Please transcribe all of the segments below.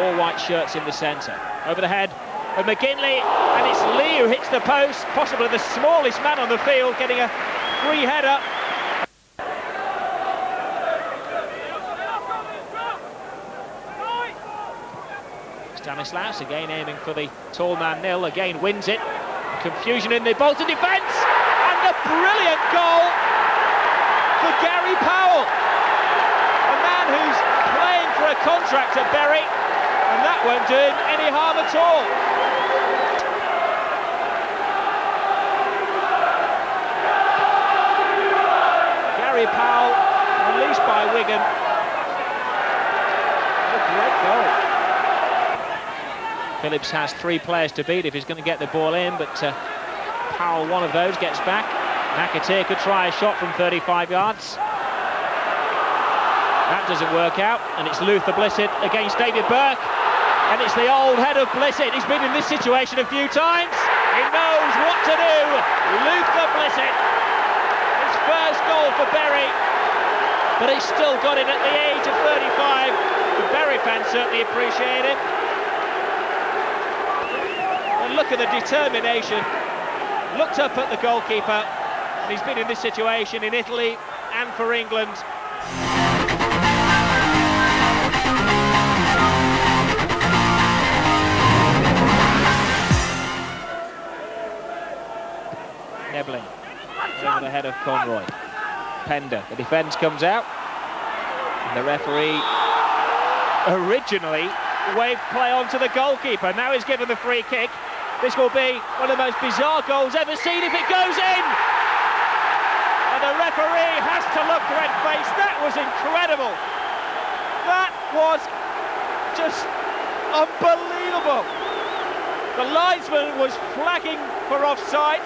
all white shirts in the centre. Over the head of McGinley, and it's Lee who hits the post, possibly the smallest man on the field, getting a free header. Stanislaus again aiming for the tall man Nil, again wins it. Confusion in the Bolton defence, and a brilliant goal for Gary Powell, a man who's playing for a contract at Bury, and that won't do him any harm at all. Gary Powell, released by Wigan. What a great goal. Phillips has 3 players to beat if he's going to get the ball in, but Powell, one of those, gets back. McAteer could try a shot from 35 yards. That doesn't work out, and it's Luther Blissett against David Burke, and it's the old head of Blissett. He's been in this situation a few times. He knows what to do. Luther Blissett, his first goal for Bury, but he's still got it at the age of 35. The Bury fans certainly appreciate it. And look at the determination. Looked up at the goalkeeper, and he's been in this situation in Italy and for England. Nebling over the head of Conroy. Pender, the defence comes out, and the referee originally waved play onto the goalkeeper. Now he's given the free kick. This will be one of the most bizarre goals ever seen if it goes in. And the referee has to look red-faced. That was incredible. That was just unbelievable. The linesman was flagging for offside.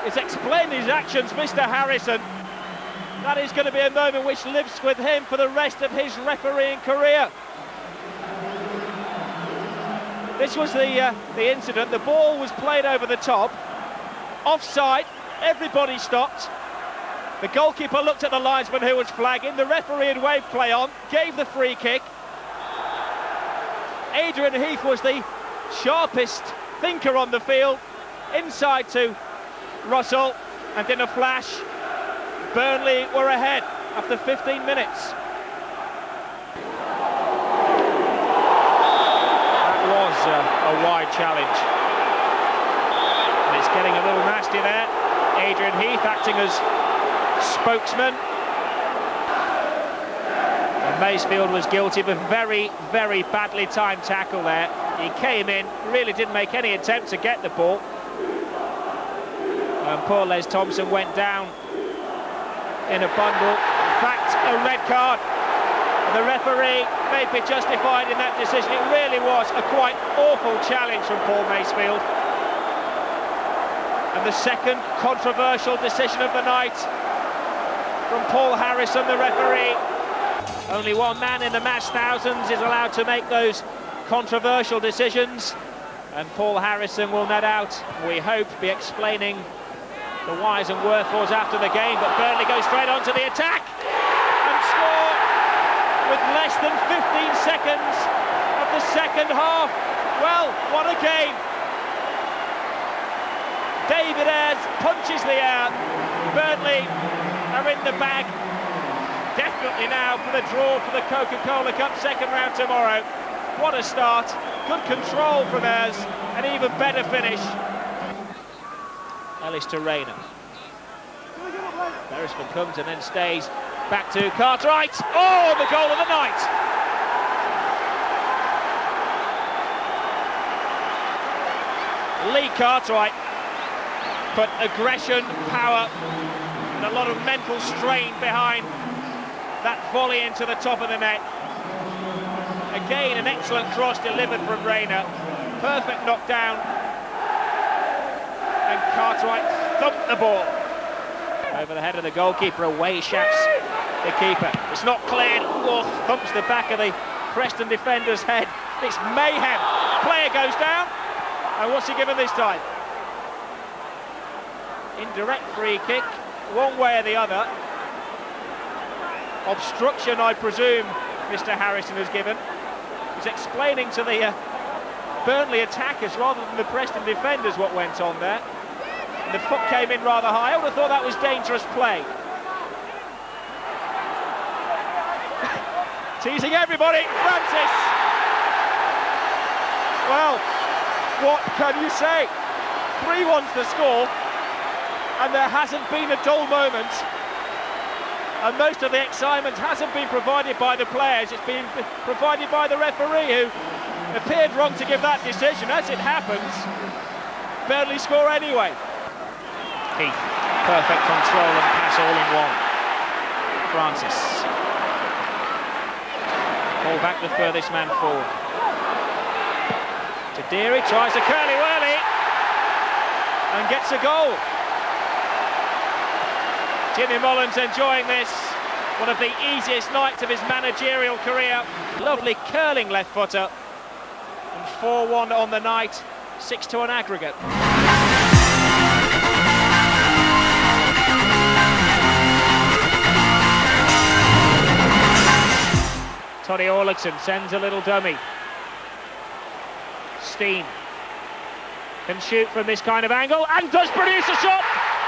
He's explained his actions, Mr. Harrison. That is going to be a moment which lives with him for the rest of his refereeing career. This was the incident. The ball was played over the top. Offside. Everybody stopped. The goalkeeper looked at the linesman who was flagging. The referee had waved play on, gave the free kick. Adrian Heath was the sharpest thinker on the field. Inside to Russell, and in a flash, Burnley were ahead after 15 minutes. That was a wide challenge. And it's getting a little nasty there. Adrian Heath acting as spokesman. And Masefield was guilty of a very, very badly timed tackle there. He came in, really didn't make any attempt to get the ball. And poor Les Thompson went down in a bundle. In fact, a red card. The referee may be justified in that decision. It really was a quite awful challenge from Paul Masefield. And the second controversial decision of the night from Paul Harrison, the referee. Only one man in the match thousands is allowed to make those controversial decisions. And Paul Harrison will no doubt, we hope, be explaining the whys and wherefores after the game, but Burnley goes straight on to the attack and score with less than 15 seconds of the second half. Well, what a game. David Ayres punches the air. Burnley are in the bag. Definitely now for the draw for the Coca-Cola Cup second round tomorrow. What a start. Good control from Ayres, an even better finish. Ellis to Rayner. Beresford comes and then stays. Back to Cartwright. Oh, the goal of the night! Lee Cartwright put aggression, power, and a lot of mental strain behind that volley into the top of the net. Again, an excellent cross delivered from Rayner. Perfect knockdown. And Cartwright thumped the ball over the head of the goalkeeper. Away shouts the keeper. It's not cleared. Oh, thumps the back of the Preston defender's head. It's mayhem. Player goes down. And what's he given this time? Indirect free kick, one way or the other. Obstruction, I presume, Mr. Harrison has given. He's explaining to the Burnley attackers rather than the Preston defenders what went on there. And the foot came in rather high. I would have thought that was dangerous play. Teasing everybody, Francis! Well, what can you say? 3-1's the score, and there hasn't been a dull moment. And most of the excitement hasn't been provided by the players, it's been provided by the referee, who appeared wrong to give that decision. As it happens, Burnley score anyway. Keith, perfect control and pass all in one. Francis. Ball back the furthest man forward. To Deary, tries a curly-whirly and gets a goal. Jimmy Mullins enjoying this, one of the easiest nights of his managerial career. Lovely curling left footer, and 4-1 on the night, 6-2 on aggregate. Tony Orlickson sends a little dummy. Steen can shoot from this kind of angle and does produce a shot,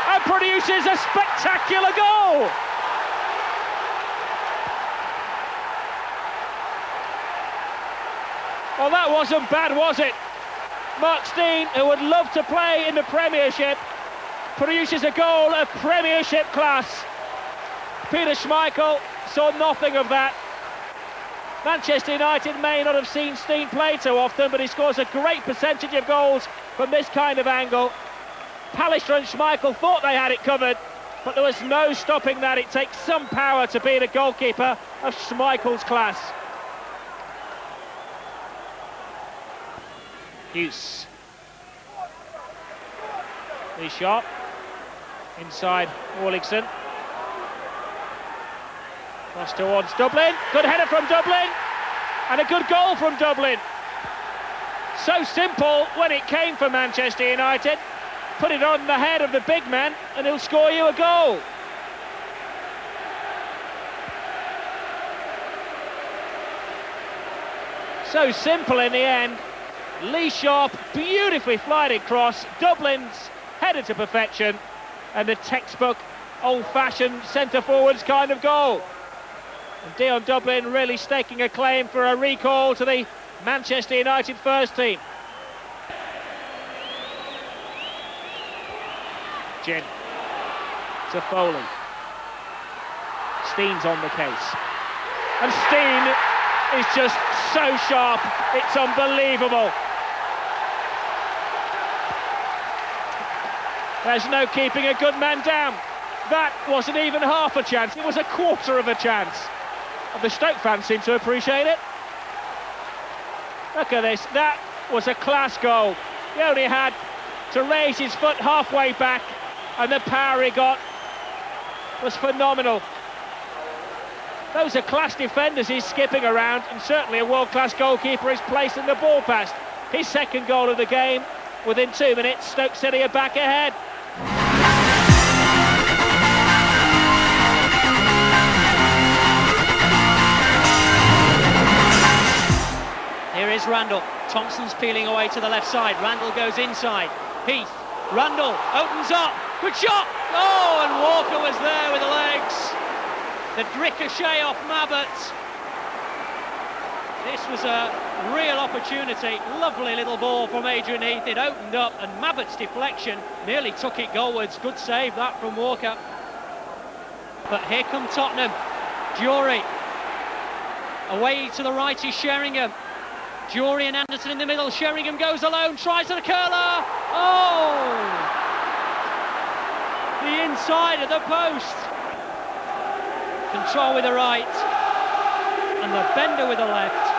and produces a spectacular goal. Well, that wasn't bad, was it? Mark Steen, who would love to play in the Premiership, produces a goal of Premiership class. Peter Schmeichel saw nothing of that. Manchester United may not have seen Steen play too often, but he scores a great percentage of goals from this kind of angle. Pallister and Schmeichel thought they had it covered, but there was no stopping that. It takes some power to beat a goalkeeper of Schmeichel's class. Hughes. Lee Sharp inside Warrington. Cross towards Dublin. Good header from Dublin, and a good goal from Dublin. So simple when it came for Manchester United. Put it on the head of the big man and he'll score you a goal. So simple in the end. Lee Sharp beautifully flighted cross. Dublin's headed to perfection, and a textbook old-fashioned centre-forwards kind of goal. And Dion Dublin really staking a claim for a recall to the Manchester United first team. Gin to Foley. Steen's on the case, and Steen is just so sharp, it's unbelievable. There's no keeping a good man down. That wasn't even half a chance, it was a quarter of a chance. And the Stoke fans seem to appreciate it. Look at this, that was a class goal. He only had to raise his foot halfway back, and the power he got was phenomenal. Those are class defenders he's skipping around, and certainly a world-class goalkeeper is placing the ball past. His second goal of the game. Within 2 minutes, Stoke City are back ahead. Here is Randall. Thompson's peeling away to the left side. Randall goes inside. Heath. Randall opens up. Good shot. Oh, and Walker was there with the legs. The ricochet off Mabbott. This was a real opportunity. Lovely little ball from Adrian Heath. It opened up, and Mabbott's deflection nearly took it goalwards. Good save that from Walker. But here come Tottenham. Jury. Away to the right is Sheringham. Jury and Anderson in the middle. Sheringham goes alone, tries a curler. Oh! The inside of the post. Control with the right, and the bender with the left.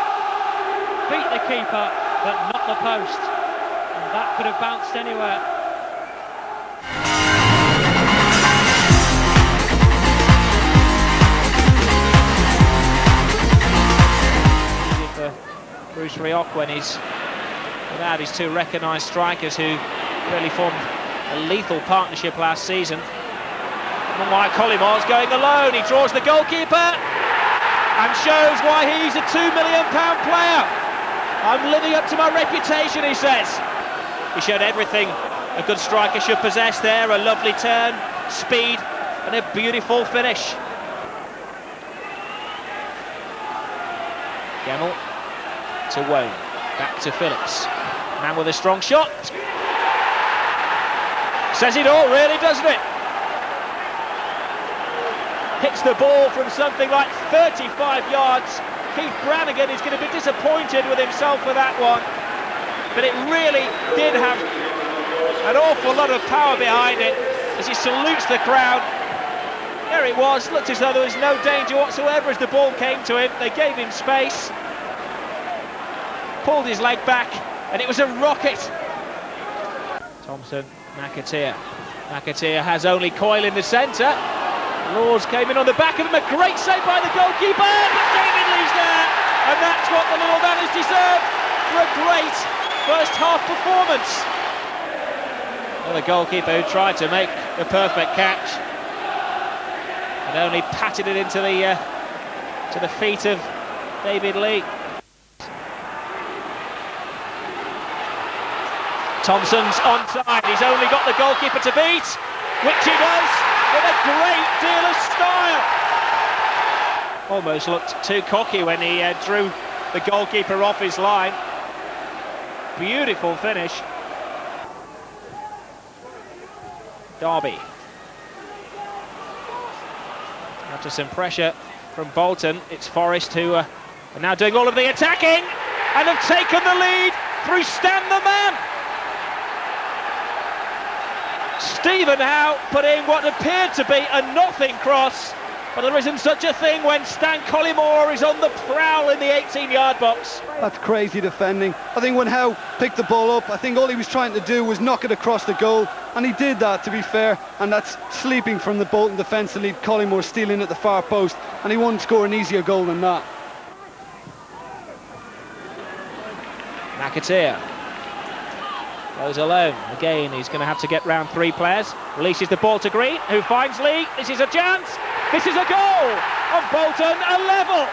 Beat the keeper, but not the post. And that could have bounced anywhere. For Bruce Rioch when he's without his two recognised strikers who really formed a lethal partnership last season. Why Collimore's going alone, he draws the goalkeeper, and shows why he's a £2 million player. I'm living up to my reputation, he says. He showed everything a good striker should possess there, a lovely turn, speed, and a beautiful finish. Gemmell to Wone, back to Phillips. Man with a strong shot. Says it all, really, doesn't it? Hits the ball from something like 35 yards. Keith Brannigan is going to be disappointed with himself for that one. But it really did have an awful lot of power behind it as he salutes the crowd. There it was, looked as though there was no danger whatsoever as the ball came to him. They gave him space, pulled his leg back, and it was a rocket. Thompson, McAteer. McAteer has only Coyle in the centre. Laws came in on the back of him, a great save by the goalkeeper, but David Lee's there, and that's what the little man has deserved for a great first half performance. Well, the goalkeeper who tried to make the perfect catch and only patted it into the to the feet of David Lee. Thompson's onside, he's only got the goalkeeper to beat, which he does with a great deal of style. Almost looked too cocky when he drew the goalkeeper off his line. Beautiful finish. Derby. After some pressure from Bolton, it's Forest who are now doing all of the attacking and have taken the lead through Stan the Man. Stephen Howe put in what appeared to be a nothing cross, but there isn't such a thing when Stan Collymore is on the prowl in the 18-yard box. That's crazy defending. I think when Howe picked the ball up, I think all he was trying to do was knock it across the goal, and he did that, to be fair, and that's sleeping from the Bolton defence to lead Collymore stealing at the far post, and he wouldn't score an easier goal than that. McAteer goes alone. Again, he's going to have to get round three players. Releases the ball to Green, who finds Lee. This is a chance. This is a goal of Bolton, a level.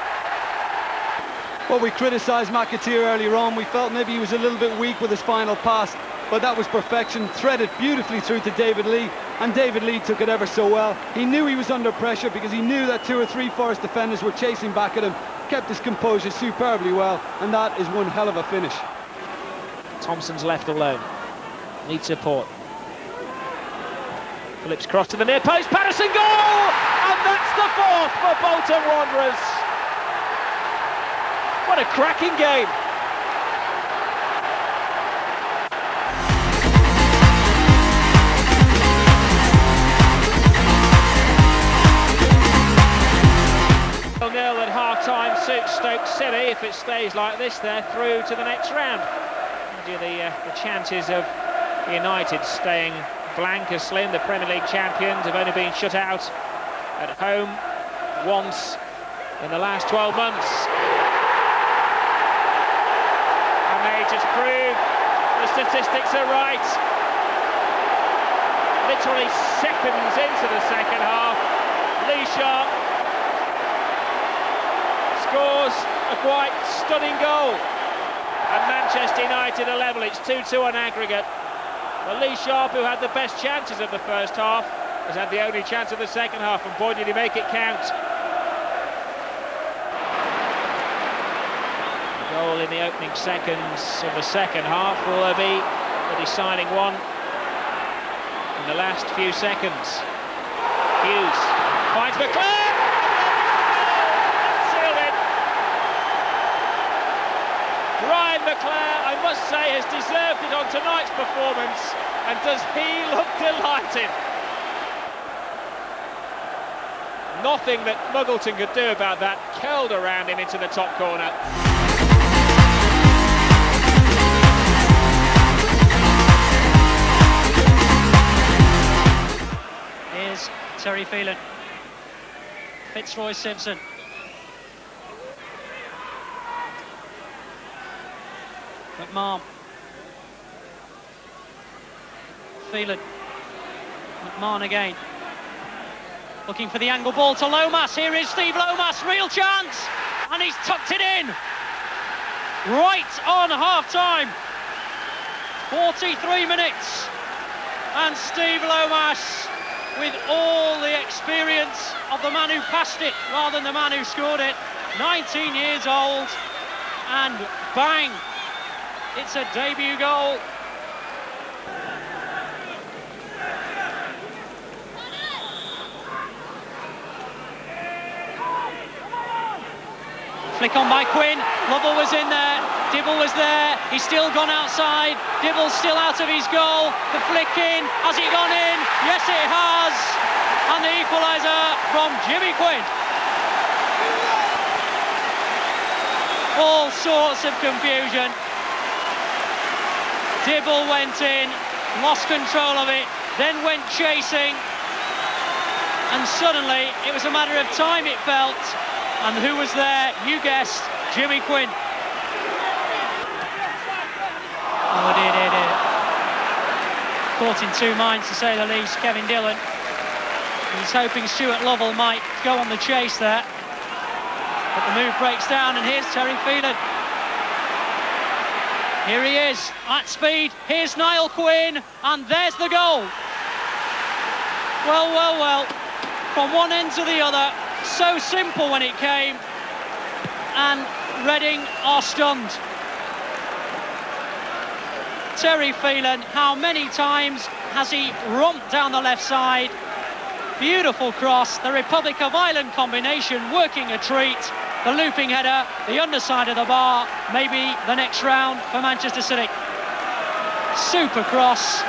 Well, we criticised McAteer earlier on. We felt maybe he was a little bit weak with his final pass, but that was perfection, threaded beautifully through to David Lee, and David Lee took it ever so well. He knew he was under pressure because he knew that 2 or 3 Forest defenders were chasing back at him, kept his composure superbly well, and that is one hell of a finish. Thompson's left alone, needs support. Phillips cross to the near post, Patterson goal! And that's the 4th for Bolton Wanderers. What a cracking game. Nil at half-time suits Stoke City. If it stays like this, they're through to the next round. The chances of United staying blank are slim. The Premier League champions have only been shut out at home once in the last 12 months. And they just prove the statistics are right. Literally seconds into the second half, Lee Sharp scores a quite stunning goal. And Manchester United are level. It's 2-2 on aggregate. But Lee Sharp, who had the best chances of the first half, has had the only chance of the second half, and boy did he make it count. The goal in the opening seconds of the second half will be the deciding one in the last few seconds. Hughes finds McClare! Ryan McClare, I must say, has deserved it on tonight's performance, and does he look delighted? Nothing that Muggleton could do about that, curled around him into the top corner. Here's Terry Phelan, Fitzroy Simpson. McMahon, Phelan, McMahon again, Looking for the angle ball to Lomas. Here is Steve Lomas, real chance, and he's tucked it in. Right on half-time. 43 minutes, and Steve Lomas, with all the experience of the man who passed it rather than the man who scored it, 19 years old, and bang, it's a debut goal. Flick on by Quinn, Lovell was in there, Dibble was there, he's still gone outside, Dibble's still out of his goal, the flick in, has it gone in? Yes it has, and the equaliser from Jimmy Quinn. All sorts of confusion. Dibble went in, lost control of it, then went chasing, and suddenly it was a matter of time, it felt. And who was there? You guessed, Jimmy Quinn. Oh dear. Caught in two minds, to say the least, Kevin Dillon. He's hoping Stuart Lovell might go on the chase there. But the move breaks down, and here's Terry Phelan. Here he is, at speed. Here's Niall Quinn, and there's the goal. Well, from one end to the other. So simple when it came, and Reading are stunned. Terry Phelan, how many times has he romped down the left side? Beautiful cross, the Republic of Ireland combination working a treat, the looping header, the underside of the bar, maybe the next round for Manchester City. Super cross,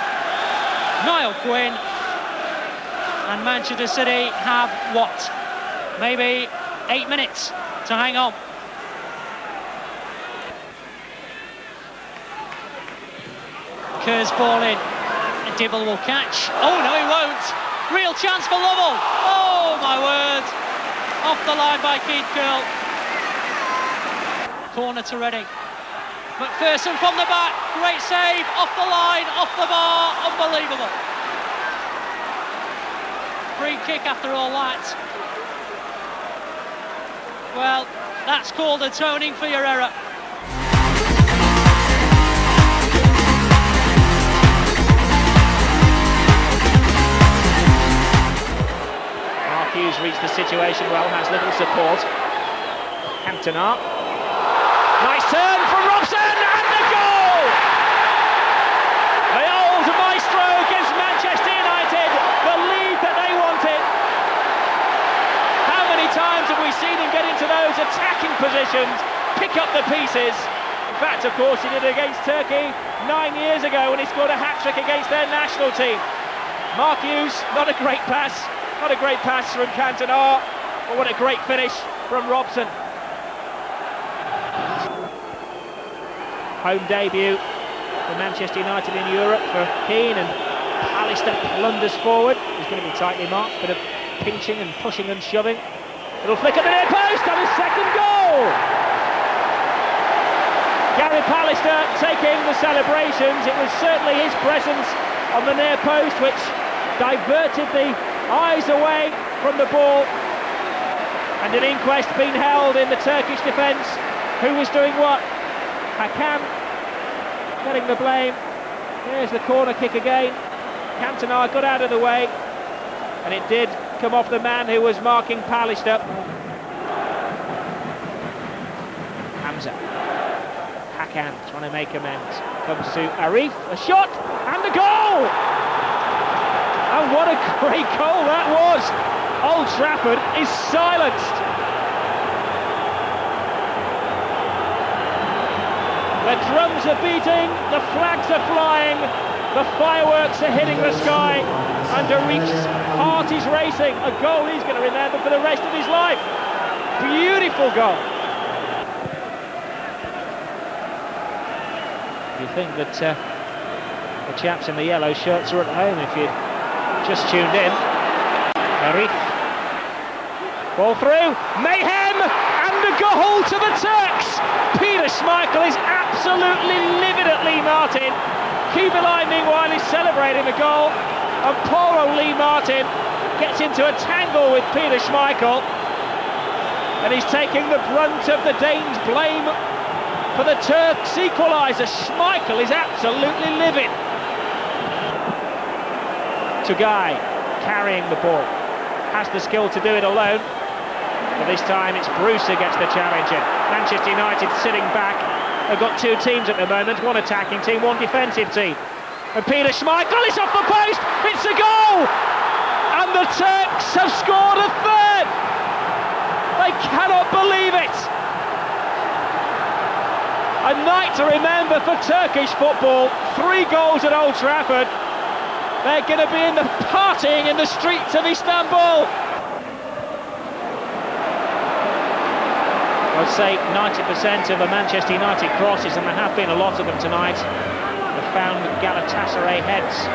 Niall Quinn, and Manchester City have what? Maybe 8 minutes to hang on. Kerr's ball in, and Dibble will catch. Oh no, he won't. Real chance for Lovell. Oh my word. Off the line by Keith Curl. Corner to Reading. McPherson from the back. Great save. Off the line, off the bar. Unbelievable. Free kick after all that. Well, that's called atoning for your error. Mark Hughes reached the situation well, has little support. Cantona. Nice turn from Robson, and the goal! The old maestro gives Manchester United the lead that they wanted. How many times have we seen him get into those attacking positions, pick up the pieces? In fact, of course, he did it against Turkey 9 years ago when he scored a hat-trick against their national team. Mark Hughes, not a great pass from Cantona, but what a great finish from Robson. Home debut for Manchester United in Europe for Keane, and Pallister blunders forward. He's going to be tightly marked, bit of pinching and pushing and shoving. Little flick at the near post, and his second goal! Gary Pallister taking the celebrations. It was certainly his presence on the near post which diverted the eyes away from the ball, and an inquest being held in the Turkish defence. Who was doing what? Hakan getting the blame. Here's the corner kick again. Cantona got out of the way, and it did come off the man who was marking Pallister. Hamza. Hakan trying to make amends. Comes to Arif, a shot, and the goal! And what a great goal that was! Old Trafford is silenced. The drums are beating, the flags are flying, the fireworks are hitting the sky, and Arif's heart is racing. A goal he's going to remember for the rest of his life. Beautiful goal. You think that the chaps in the yellow shirts are at home if you just tuned in. Arif. Ball through, mayhem, and the goal to the Turks! Peter Schmeichel is absolutely livid at Lee Martin. Keep alive meanwhile is celebrating the goal, and poor old Lee Martin gets into a tangle with Peter Schmeichel, and he's taking the brunt of the Danes' blame for the Turks' equaliser. Schmeichel is absolutely livid. Tugai carrying the ball, has the skill to do it alone, but this time it's Bruce who gets the challenge in. Manchester United sitting back. They've got two teams at the moment, one attacking team, one defensive team. And Peter Schmeichel is off the post, it's a goal! And the Turks have scored a third! They cannot believe it! A night to remember for Turkish football. 3 goals at Old Trafford. They're going to be in the partying in the streets of Istanbul. I'd say 90% of the Manchester United crosses, and there have been a lot of them tonight, have found Galatasaray heads.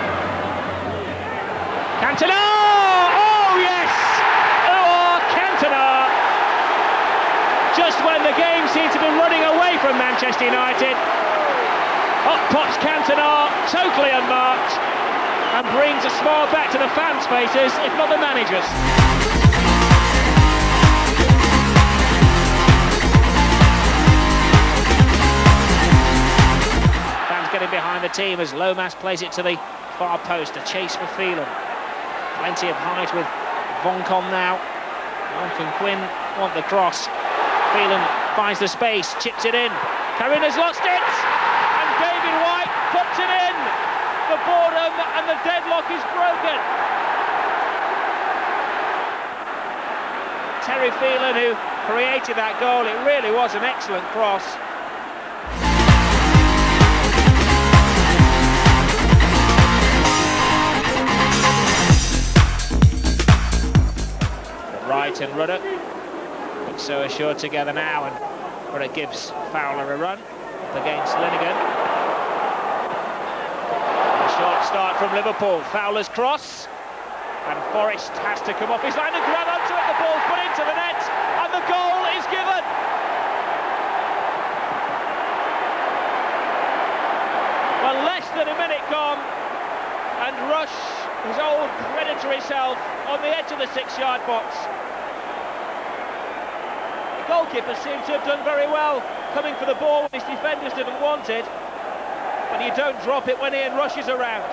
Cantona! Oh yes! Oh, Cantona! Just when the game seemed to be running away from Manchester United, up pops Cantona, totally unmarked, and brings a smile back to the fans' faces, if not the manager's. Fans getting behind the team as Lomas plays it to the far post, a chase for Phelan. Plenty of height with Voncon now. Jonathan Quinn want the cross. Phelan finds the space, chips it in. Karin has lost it, and David White puts it in. The boredom and the deadlock is broken. Terry Phelan, who created that goal, it really was an excellent cross. Wright and Ruddock look so assured together now, and Ruddock gives Fowler a run up against Linnigan. A short start from Liverpool. Fowler's cross, and Forrest has to come off his line and grab onto it. The ball's put into the net, and the goal is given. Well, less than a minute gone, and Rush, his old predatory self, on the edge of the 6-yard box. The goalkeeper seemed to have done very well coming for the ball when his defenders didn't want it, but you don't drop it when Ian Rush is around.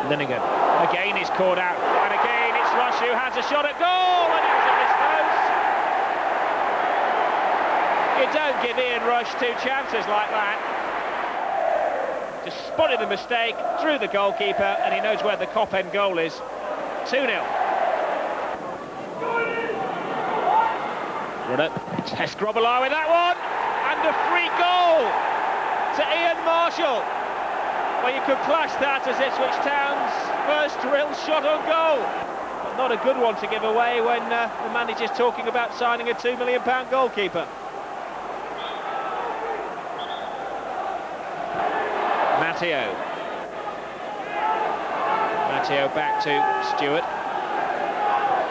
Linnigan again is caught out, and again it's Rush who has a shot at goal, and it's a missed post. You don't give Ian Rush 2 chances like that. Just spotted the mistake, through the goalkeeper, and he knows where the Cop-End goal is. 2-0. Ruddock, Tess Grobbelaar with that one, and a free goal to Ian Marshall. Well, you could class that as Ipswich Town's first real shot on goal, but not a good one to give away when the manager's talking about signing a £2 million goalkeeper. Matteo back to Stewart.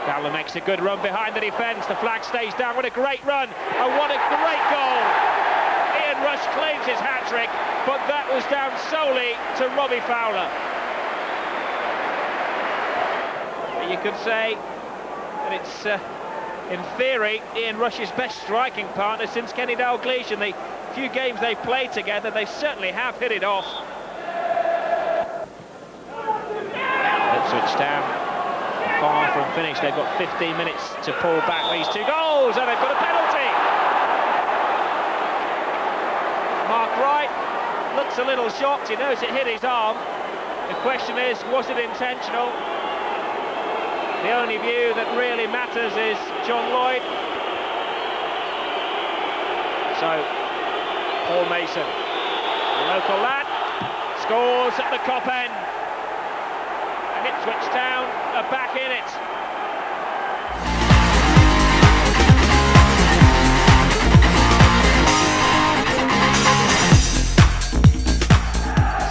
Fowler makes a good run behind the defence. The flag stays down. What a great run, and what a great goal. Ian Rush claims his hat-trick, but that was down solely to Robbie Fowler. You could say that it's, in theory, Ian Rush's best striking partner since Kenny Dalglish. In the few games they've played together, they certainly have hit it off. Ipswich Town far from finished. They've got 15 minutes to pull back these 2 goals, and they've got a penalty. Mark Wright looks a little shocked. He knows it hit his arm. The question is, was it intentional? The only view that really matters is John Lloyd. So, Paul Mason, the local lad, scores at the Cop-End. And Ipswich Town are back in it.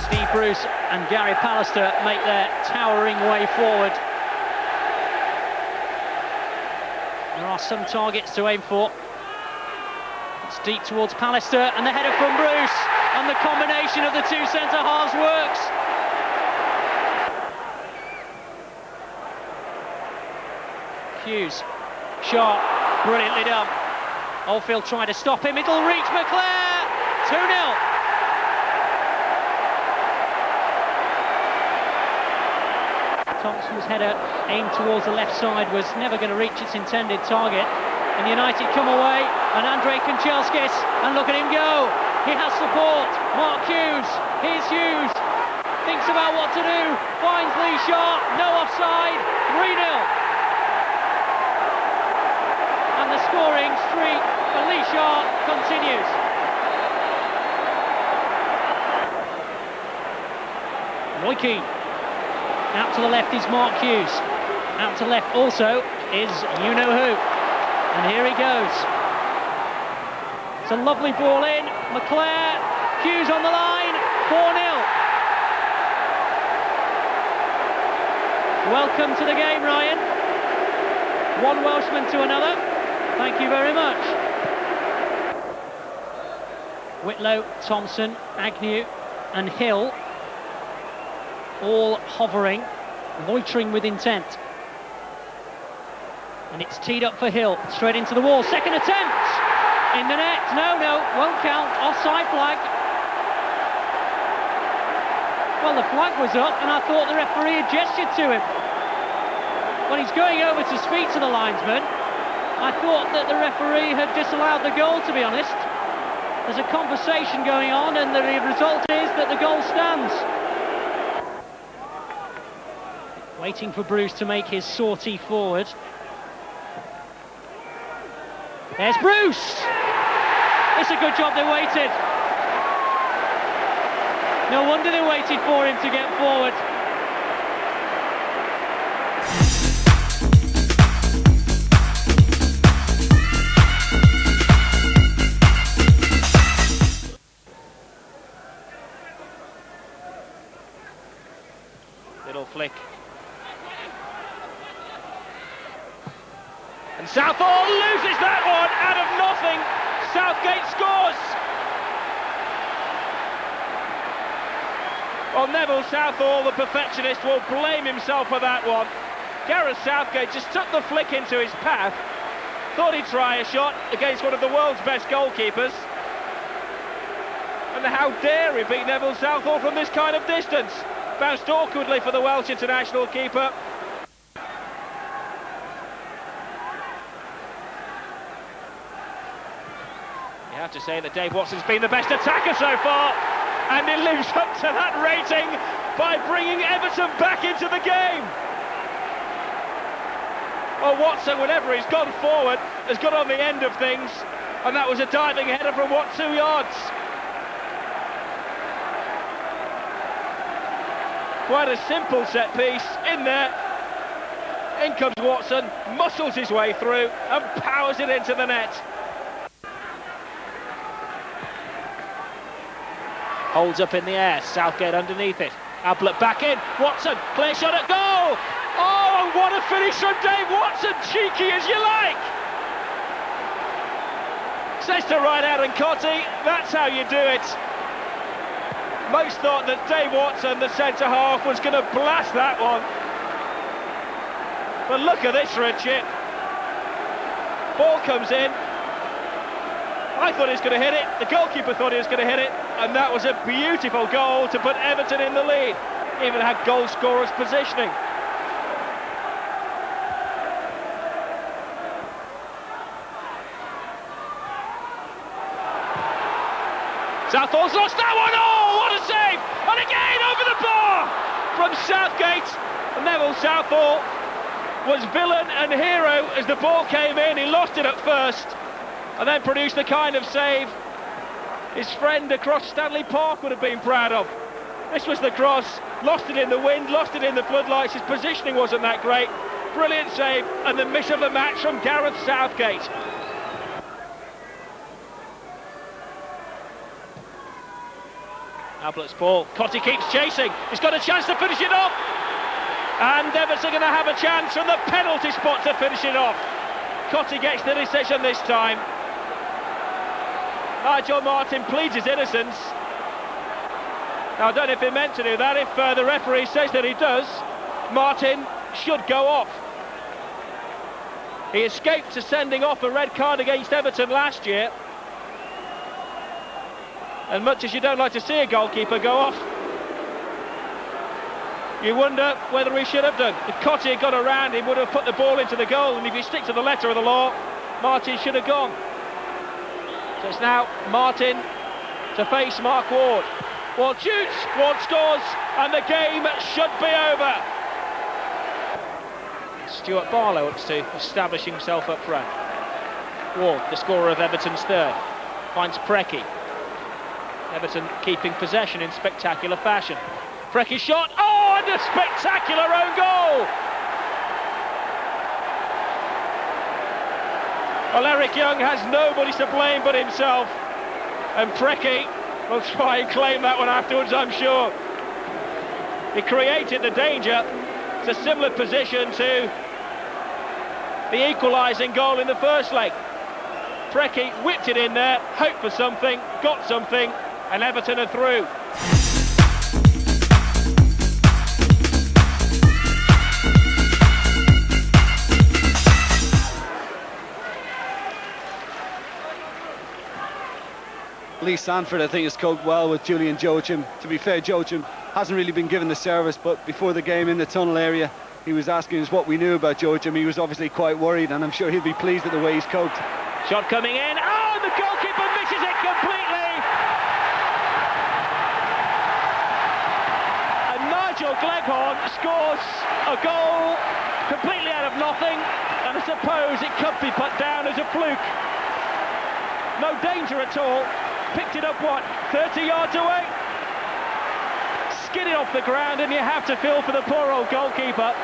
Steve Bruce and Gary Pallister make their towering way forward. There are some targets to aim for. It's deep towards Pallister, and the header from Bruce, and the combination of the two centre-halves works. Hughes, sharp, brilliantly done. Oldfield tried to stop him, it'll reach McClare, 2-0. Thompson's header aimed towards the left side was never going to reach its intended target, and United come away, and Andrei Kanchelskis, and look at him go. He has support. Mark Hughes, here's Hughes, thinks about what to do, finds Lee Sharp, no offside, 3-0. And the scoring streak for Lee Sharp continues. Roy Keane. Out to the left is Mark Hughes. Out to left also is you-know-who. And here he goes. It's a lovely ball in. McClare, Hughes on the line, 4-0. Welcome to the game, Ryan. One Welshman to another. Thank you very much. Whitlow, Thompson, Agnew and Hill all hovering, loitering with intent. And it's teed up for Hill, straight into the wall, second attempt! In the net, no, won't count, offside flag. Well, the flag was up and I thought the referee had gestured to him. When he's going over to speak to the linesman, I thought that the referee had disallowed the goal, to be honest. There's a conversation going on and the result is that the goal stands. Waiting for Bruce to make his sortie forward. There's Bruce! It's a good job they waited. No wonder they waited for him to get forward. Little flick. And Southall loses that one out of nothing. Southgate scores. Well, Neville Southall, the perfectionist, will blame himself for that one. Gareth Southgate just took the flick into his path. Thought he'd try a shot against one of the world's best goalkeepers. And how dare he beat Neville Southall from this kind of distance. Bounced awkwardly for the Welsh international keeper. You have to say that Dave Watson's been the best attacker so far, and he lives up to that rating by bringing Everton back into the game. Well, Watson, whenever he's gone forward, has got on the end of things, and that was a diving header from what, 2 yards? Quite a simple set piece in there. In comes Watson, muscles his way through and powers it into the net. Holds up in the air, Southgate underneath it. Ablett back in, Watson, clear shot at goal! Oh, and what a finish from Dave Watson, cheeky as you like! Says to right out and Cotty, that's how you do it. Most thought that Dave Watson, the centre-half, was going to blast that one. But look at this, Richard. Ball comes in. I thought he was going to hit it, the goalkeeper thought he was going to hit it, and that was a beautiful goal to put Everton in the lead. Even had goal scorers positioning. Southall's lost that one, oh, what a save! And again over the bar from Southgate. Neville Southall was villain and hero as the ball came in. He lost it at first, and then produced the kind of save his friend across Stanley Park would have been proud of. This was the cross, lost it in the wind, lost it in the floodlights, his positioning wasn't that great. Brilliant save, and the miss of the match from Gareth Southgate. Ablett's ball, Cotty keeps chasing, he's got a chance to finish it off. And Everton are going to have a chance from the penalty spot to finish it off. Cotty gets the decision this time. Nigel Martyn pleads his innocence. Now, I don't know if he meant to do that. If the referee says that he does, Martyn should go off. He escaped to sending off a red card against Everton last year. And much as you don't like to see a goalkeeper go off, you wonder whether he should have done. If Cottee had got around him, would have put the ball into the goal, and if you stick to the letter of the law, Martyn should have gone. So it's now Martyn to face Mark Ward. Ward shoots, Ward scores, and the game should be over. Stuart Barlow looks to establish himself up front. Ward, the scorer of Everton's third, finds Preki. Everton keeping possession in spectacular fashion. Preki shot, oh, and a spectacular own goal! Well, Eric Young has nobody to blame but himself, and Preki will try and claim that one afterwards, I'm sure. He created the danger. It's a similar position to the equalising goal in the first leg. Preki whipped it in there, hoped for something, got something, and Everton are through. Lee Sanford, I think, has coped well with Julian Joachim. To be fair, Joachim hasn't really been given the service, but before the game in the tunnel area, he was asking us what we knew about Joachim. He was obviously quite worried, and I'm sure he'll be pleased at the way he's coped. Shot coming in, oh, the goalkeeper misses it completely! And Nigel Gleghorn scores a goal completely out of nothing, and I suppose it could be put down as a fluke. No danger at all. Picked it up, what, 30 yards away? Skidded off the ground, and you have to feel for the poor old goalkeeper.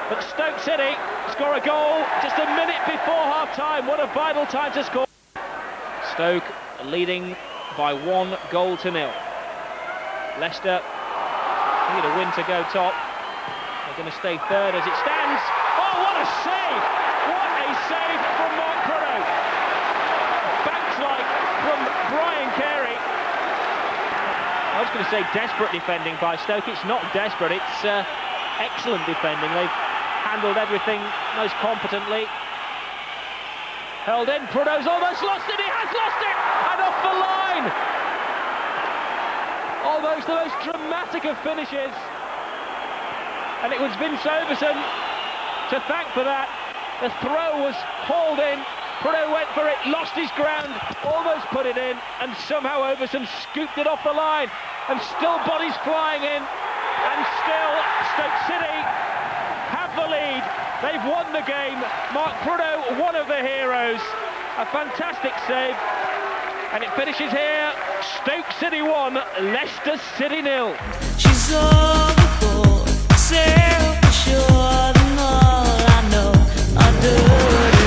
But Stoke City score a goal just a minute before half-time. What a vital time to score. Stoke leading by 1 goal to 0. Leicester need a win to go top. They're going to stay third as it stands. Oh, what a save! What a save from Mark Prudhoe. Banks-like from Brian Carey. I was going to say desperate defending by Stoke. It's not desperate, it's excellent defending. They've handled everything most competently. Held in, Prudhoe's almost lost it, he has lost it! And off the line! Almost the most dramatic of finishes. And it was Vince Overson to thank for that. The throw was hauled in, Prudhoe went for it, lost his ground, almost put it in, and somehow Overson scooped it off the line. And still bodies flying in, and still Stoke City have the lead. They've won the game. Mark Prudhoe, one of the heroes. A fantastic save. And it finishes here. Stoke City 1, Leicester City 0. She's overboard, self-assured, and all I know are dirty words.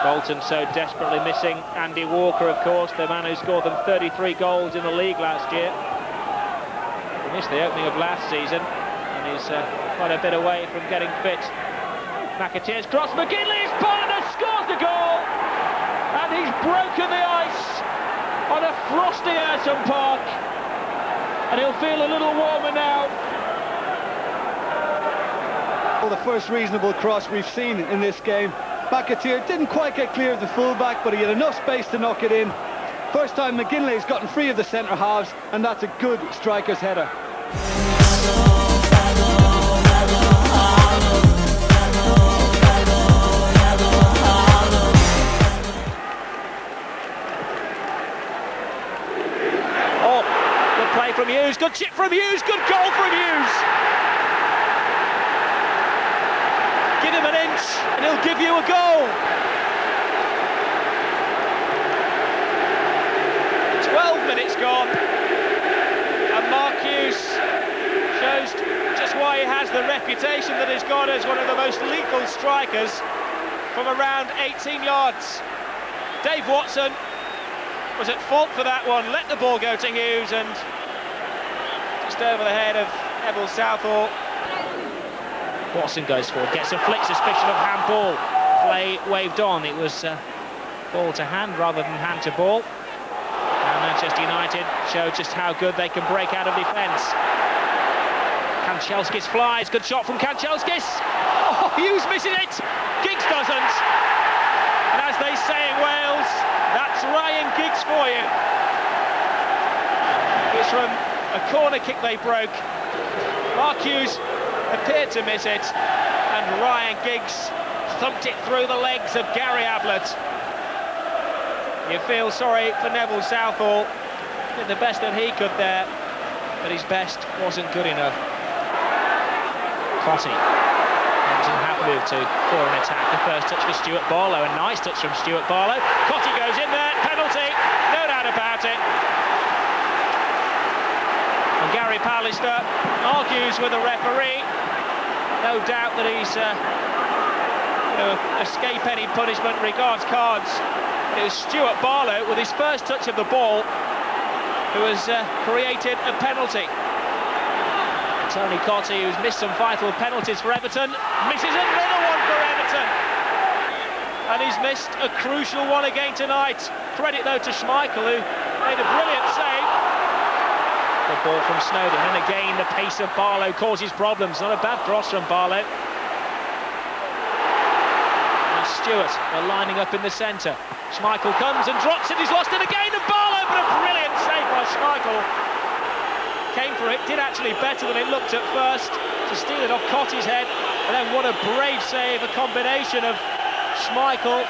Bolton so desperately missing Andy Walker, of course, the man who scored them 33 goals in the league last year. He missed the opening of last season, and he's quite a bit away from getting fit. McAteer's cross, McGinley's partner scores the goal, and he's broken the ice on a frosty Ayrton Park, and he'll feel a little warmer now. Well, the first reasonable cross we've seen in this game. McAteer didn't quite get clear of the fullback, but he had enough space to knock it in. First time McGinley's gotten free of the centre halves, and that's a good striker's header. Oh, good play from Hughes, good chip from Hughes, good goal from Hughes. Give him an inch and he'll give you a goal. 12 minutes gone, and Mark Hughes shows just why he has the reputation that he's got as one of the most lethal strikers from around 18 yards. Dave Watson was at fault for that one, let the ball go to Hughes, and just over the head of Neville Southall. Watson goes forward, gets a flick, suspicion of handball. Play waved on. It was ball to hand rather than hand to ball. And Manchester United show just how good they can break out of defence. Kanchelskis flies, good shot from Kanchelskis. Oh, Hughes misses it, Giggs doesn't. And as they say in Wales, that's Ryan Giggs for you. It's from a corner kick they broke. Mark Hughes appeared to miss it, and Ryan Giggs thumped it through the legs of Gary Ablett. You feel sorry for Neville Southall. Did the best that he could there, but his best wasn't good enough. Cotty comes in half move for an attack. The first touch for Stuart Barlow, a nice touch from Stuart Barlow. Cotty goes in there, penalty, no doubt about it. And Gary Pallister argues with the referee. No doubt that he's escape any punishment, regards cards. It was Stuart Barlow with his first touch of the ball who has created a penalty. Tony Cotty, who's missed some vital penalties for Everton, misses another one for Everton. And he's missed a crucial one again tonight. Credit though to Schmeichel, who made a brilliant save. The ball from Snowden, and again the pace of Barlow causes problems. Not a bad cross from Barlow. And Stewart, they're lining up in the centre. Schmeichel comes and drops it, he's lost it again, and Barlow, but a brilliant save by Schmeichel. Came for it, did actually better than it looked at first, to steal it off Cotty's head, and then what a brave save, a combination of Schmeichel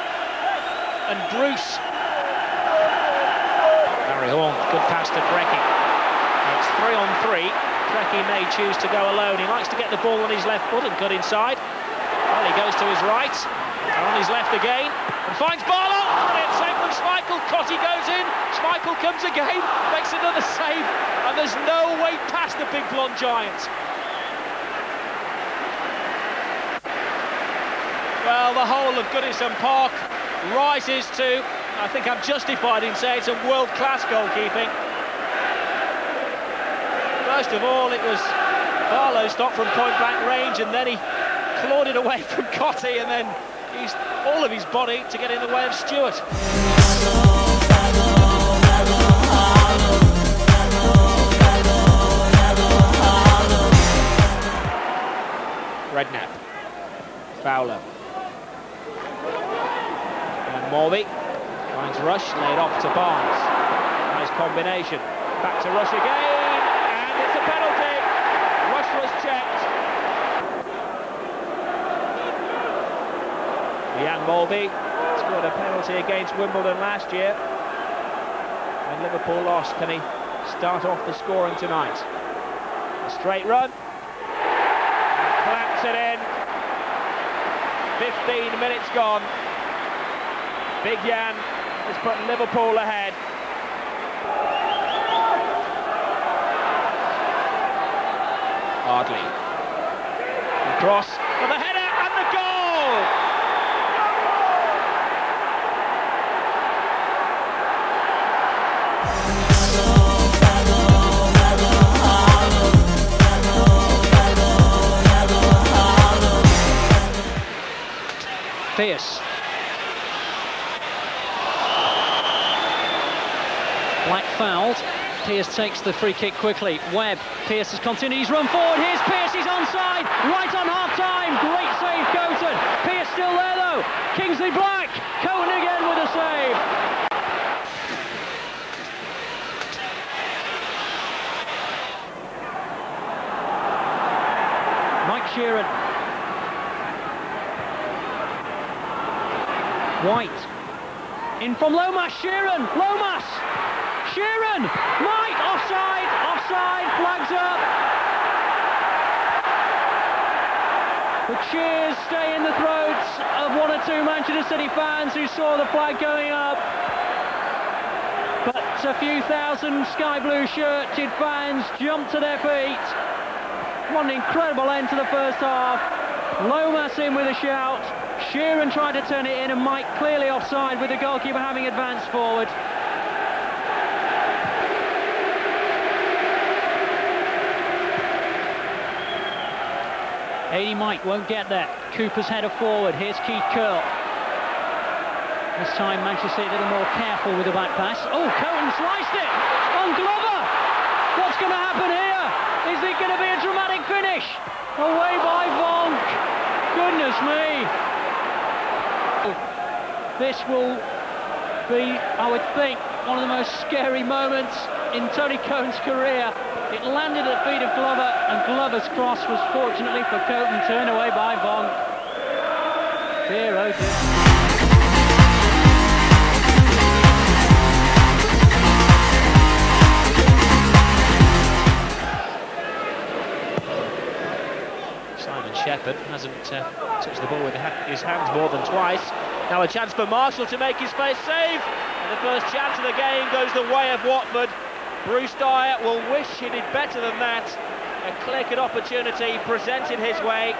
and Bruce. Barry Horn, good pass to Brecky. It's 3-on-3. Brecky may choose to go alone. He likes to get the ball on his left foot and cut inside. Well, he goes to his right, and on his left again, and finds Barlow. Brilliant save from Schmeichel. Cotty goes in. Schmeichel comes again, makes another save, and there's no way past the big blonde giant. Well, the whole of Goodison Park rises to, I think I'm justified in saying, some world-class goalkeeping. First of all, it was Barlow stopped from point-blank range, and then he clawed it away from Cotty, and then used all of his body to get in the way of Stewart. Redknapp, Fowler, and Morby finds Rush, laid off to Barnes. Nice combination, back to Rush again, and it's a penalty. Rush was checked. Ian Morby scored a penalty against Wimbledon last year, and Liverpool lost. Can he start off the scoring tonight? A straight run. Clamps it in. 15 minutes gone. Big Jan has put Liverpool ahead. Hardly. Cross for the header and the goal! Pearce. Black fouled. Pearce takes the free kick quickly. Webb. Pearce has continued his run forward. Here's Pearce. He's onside. Right on half-time. Great save, Coton. Pearce still there though. Kingsley Black. Coton again with a save. Mike Sheeran. White. In from Lomas. Sheeran. Lomas. Sheeran. Mike. Offside. Offside. Flags up. The cheers stay in the throats of one or two Manchester City fans who saw the flag going up. But a few thousand sky blue shirted fans jumped to their feet. What an incredible end to the first half. Lomas in with a shout. Sheeran tried to turn it in, and Mike clearly offside with the goalkeeper having advanced forward. Mike won't get there. Cooper's header forward. Here's Keith Curl. This time Manchester City a little more careful with the back pass. Oh, Cohen sliced it on Glover. What's going to happen here? Is it going to be a dramatic finish? Away by Vonk. Goodness me. This will be, I would think, one of the most scary moments in Tony Cohen's career. It landed at the feet of Glover, and Glover's cross was fortunately for Cohen turned away by Vonk. Dear, oh dear. Shepherd hasn't touched the ball with his hands more than twice. Now a chance for Marshall to make his first save. And the first chance of the game goes the way of Watford. Bruce Dyer will wish he did better than that. A clear-cut opportunity presented his way.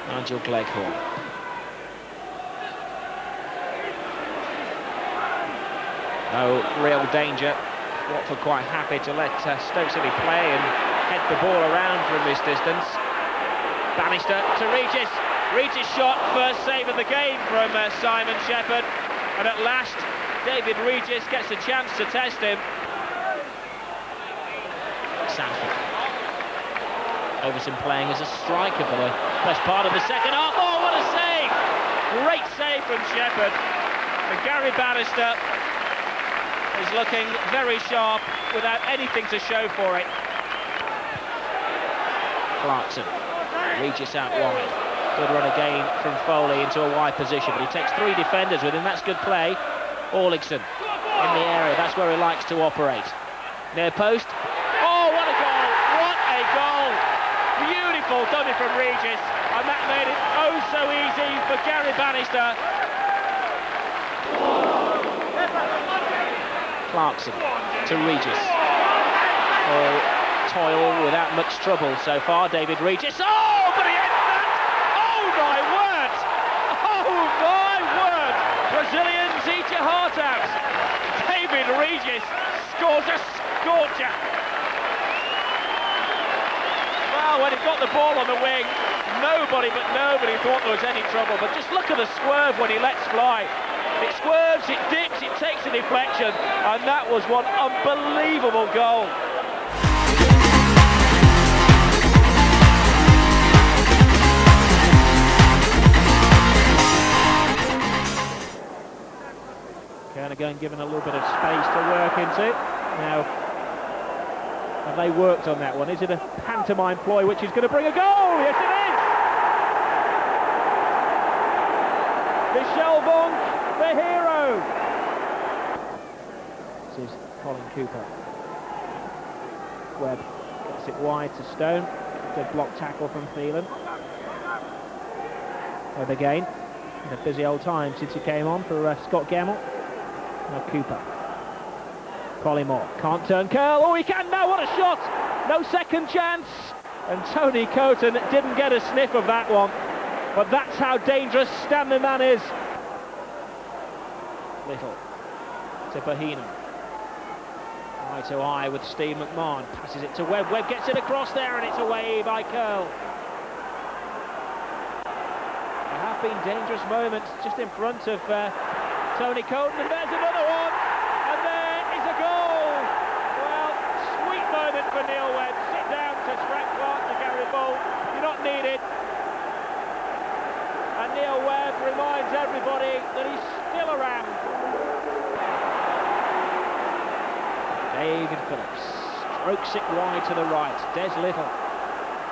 Nigel Gleghorn. No real danger. Watford quite happy to let Stoke City play and head the ball around from this distance. Bannister to Regis. Regis shot, first save of the game from Simon Shepherd. And at last, David Regis gets a chance to test him. Sanford. Overton playing as a striker for the best part of the second half. Oh, what a save! Great save from Shepherd. And Gary Bannister is looking very sharp without anything to show for it. Clarkson. Regis out wide. Good run again from Foley into a wide position, but he takes three defenders with him. That's good play. Orligson in the area. That's where he likes to operate. Near post. Oh, what a goal! What a goal! Beautiful dummy from Regis, and that made it oh so easy for Gary Bannister. Clarkson to Regis. Oh, toil without much trouble so far, David Regis. Oh, but he ends that! Oh my word! Oh my word! Brazilians eat your heart out. David Regis scores a scorcher. Well, when he got the ball on the wing, nobody thought there was any trouble. But just look at the swerve when he lets fly. It swerves, it dips, it takes a deflection, and that was one unbelievable goal. Kernigan given a little bit of space to work into. Now, have they worked on that one? Is it a pantomime ploy which is going to bring a goal? Yes, it is! Michel Vonk, the hero! This is Colin Cooper. Webb gets it wide to Stone. Good block tackle from Phelan. Webb again. In a busy old time since he came on for Scott Gemmell. Now Cooper. Collymore can't turn curl. Oh, he can now. What a shot! No second chance. And Tony Coton didn't get a sniff of that one. But that's how dangerous Stanley Man is. Little to Bohinen. Eye to eye with Steve McMahon. Passes it to Webb. Webb gets it across there, and it's away by Curl. There have been dangerous moments just in front of Tony Coton, and there's another one, and there is a goal. Well, sweet moment for Neil Webb. Sit down to Frank Clark, to Gary Bull. You're not needed. And Neil Webb reminds everybody that he's still around. David Phillips strokes it wide to the right. Des Little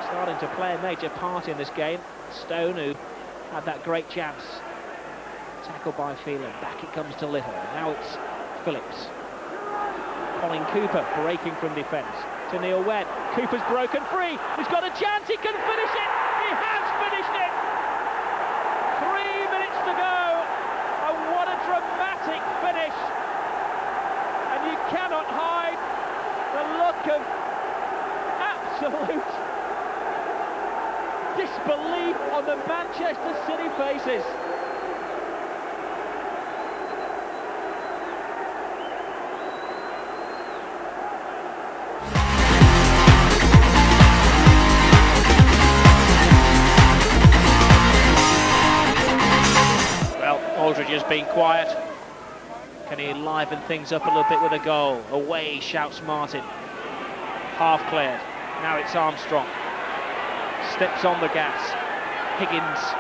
starting to play a major part in this game. Stone, who had that great chance. Tackled by Phelan. Back it comes to Little. Now it's Phillips. Colin Cooper breaking from defence to Neil Webb. Cooper's broken free. He's got a chance. He can finish it. He has finished it. 3 minutes to go. And what a dramatic finish. And you cannot hide the look of absolute disbelief on the Manchester City faces. been quiet. Can he liven things up a little bit with a goal? Away, shouts Martin. Half cleared. Now it's Armstrong. Steps on the gas. Higgins.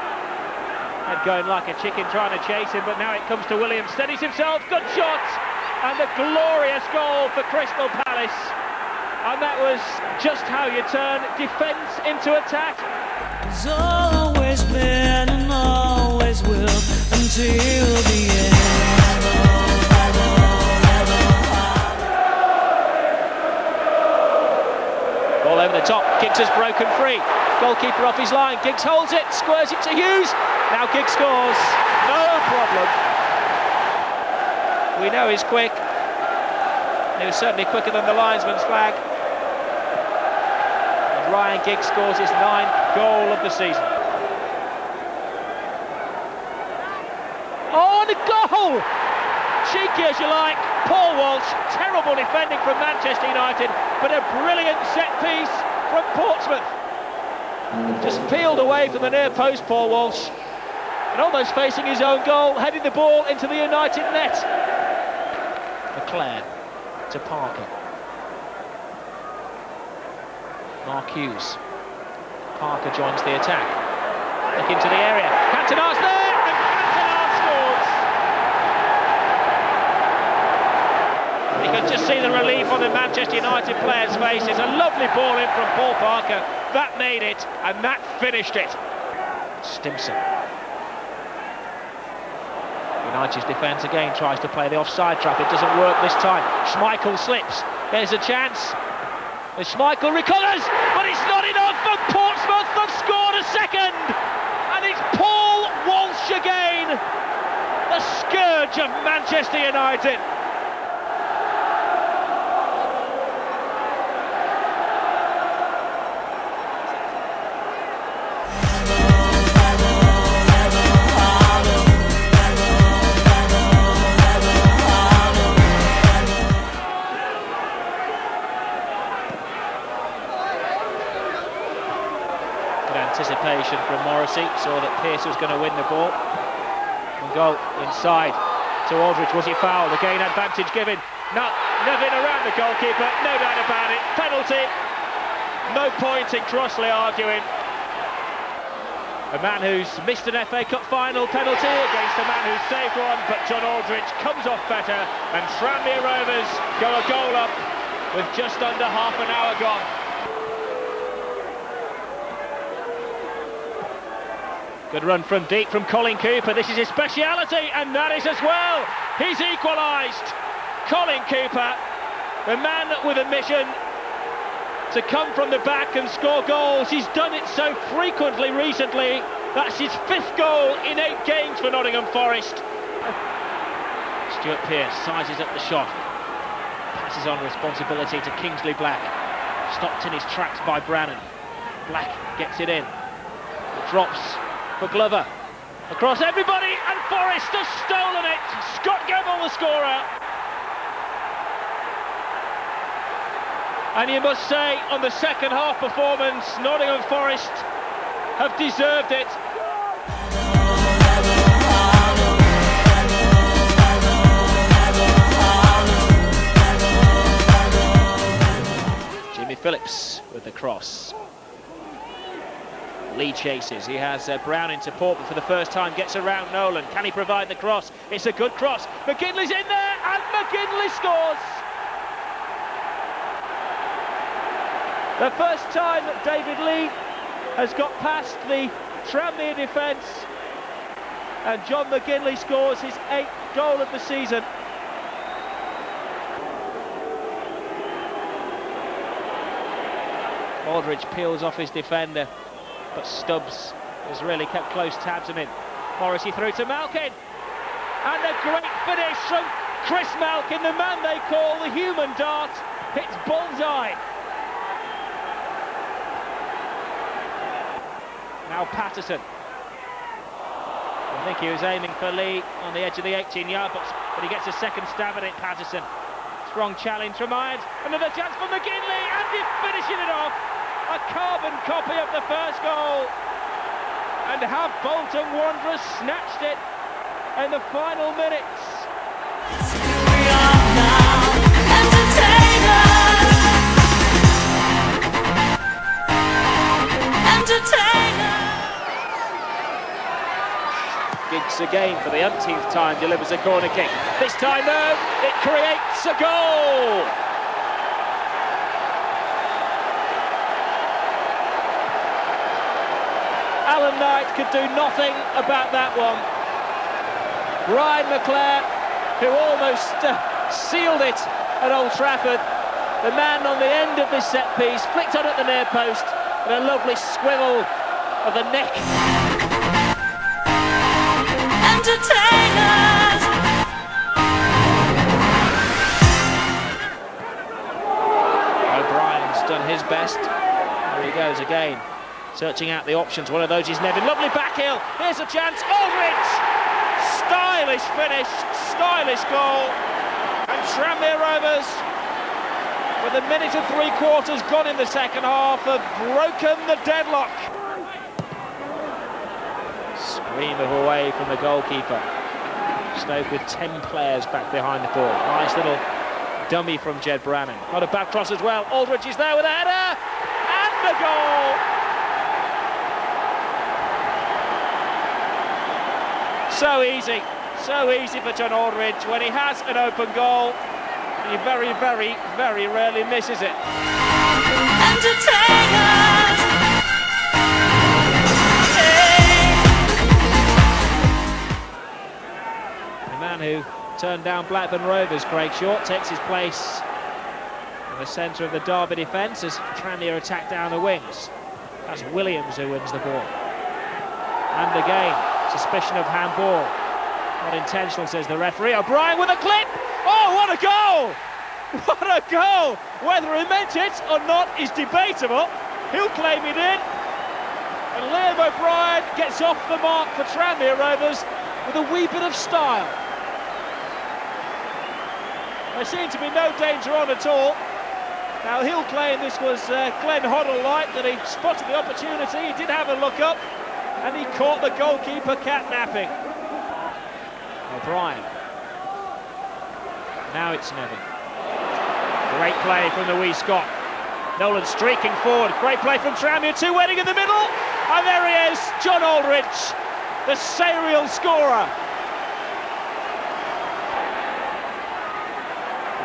Head going like a chicken trying to chase him, but now it comes to Williams. Steadies himself. Good shot. And a glorious goal for Crystal Palace. And that was just how you turn defence into attack. It's always been and always will until the end. Ball over the top, Giggs has broken free. Goalkeeper off his line, Giggs holds it, squares it to Hughes. Now Giggs scores, no problem. We know he's quick. He was certainly quicker than the linesman's flag. And Ryan Giggs scores his 9th goal of the season. Oh, and a goal! Cheeky as you like, Paul Walsh, terrible defending from Manchester United, but a brilliant set piece from Portsmouth. Just peeled away from the near post, Paul Walsh, and almost facing his own goal, heading the ball into the United net. McClair to Parker. Mark Hughes. Parker joins the attack. Look into the area. Cantona's there, and Cantona scores. You can just see the relief on the Manchester United players' faces. A lovely ball in from Paul Parker. That made it, and that finished it. Stimson. United's defence again tries to play the offside trap. It doesn't work this time. Schmeichel slips. There's a chance. And Schmeichel recovers, but it's not enough, and Portsmouth have scored a second. And it's Paul Walsh again, the scourge of Manchester United. Anticipation from Morrissey, saw that Pearce was going to win the ball and go inside to Aldridge. Was it fouled? Again, advantage given. No, Nevin around the goalkeeper, no doubt about it. Penalty, no point in Crossley arguing. A man who's missed an FA Cup final penalty against a man who's saved one, but John Aldridge comes off better, and Tranmere Rovers go a goal up with just under half an hour gone. Good run from deep from Colin Cooper. This is his speciality, and that is as well. He's equalised. Colin Cooper, the man with a mission to come from the back and score goals. He's done it so frequently recently. That's his 5th goal in 8 games for Nottingham Forest. Stuart Pearce sizes up the shot. Passes on responsibility to Kingsley Black. Stopped in his tracks by Brannan. Black gets it in. It drops for Glover, across everybody, and Forest has stolen it. Scott Gebel, the scorer. And you must say, on the second half performance, Nottingham Forest have deserved it. Jimmy Phillips with the cross. Lee chases. He has Brown in support, but for the first time gets around Nolan. Can he provide the cross? It's a good cross. McGinley's in there, and McGinley scores. The first time that David Lee has got past the Tranmere defence, and John McGinley scores his 8th goal of the season. Aldridge peels off his defender, but Stubbs has really kept close tabs on him. Morrissey through to Malkin, and a great finish from Chris Malkin, the man they call the human dart, hits bullseye. Now Patterson. I think he was aiming for Lee on the edge of the 18-yard box, but he gets a second stab at it, Patterson. Strong challenge from Irons, another chance for McGinley, and he's finishing it off. A carbon copy of the first goal. And have Bolton Wanderers snatched it in the final minutes. We are now entertainers. Giggs again for the umpteenth time delivers a corner kick. This time though, it creates a goal! Alan Knight could do nothing about that one. Brian McClare, who almost sealed it at Old Trafford, the man on the end of this set piece, flicked on at the near post, and a lovely swivel of the neck. Entertainers. O'Brien's done his best. There he goes again, searching out the options. One of those is Nevin. Lovely back heel. Here's a chance. Aldridge! Stylish finish, stylish goal. And Tranmere Rovers, with a minute and 3/4 gone in the second half, have broken the deadlock. Scream of away from the goalkeeper. Stoke with 10 players back behind the ball. Nice little dummy from Jed Brannan. Not a bad cross as well. Aldridge is there with a header and the goal. So easy for John Aldridge when he has an open goal. He very, very, very rarely misses it. Entertainers. The man who turned down Blackburn Rovers, Craig Short, takes his place in the centre of the Derby defence as Tranmere attack down the wings. That's Williams who wins the ball. And again, suspicion of handball. Not intentional, says the referee. O'Brien with a clip! Oh, what a goal! What a goal! Whether he meant it or not is debatable. He'll claim he did. And Liam O'Brien gets off the mark for Tranmere Rovers with a wee bit of style. There seemed to be no danger on at all. Now he'll claim this was Glenn Hoddle-like, that he spotted the opportunity, he did have a look up, and he caught the goalkeeper cat-napping. O'Brien. Now it's Nevin. Great play from the wee Scot. Nolan streaking forward. Great play from Tranmere. Two waiting in the middle. And there he is, John Aldridge, the serial scorer.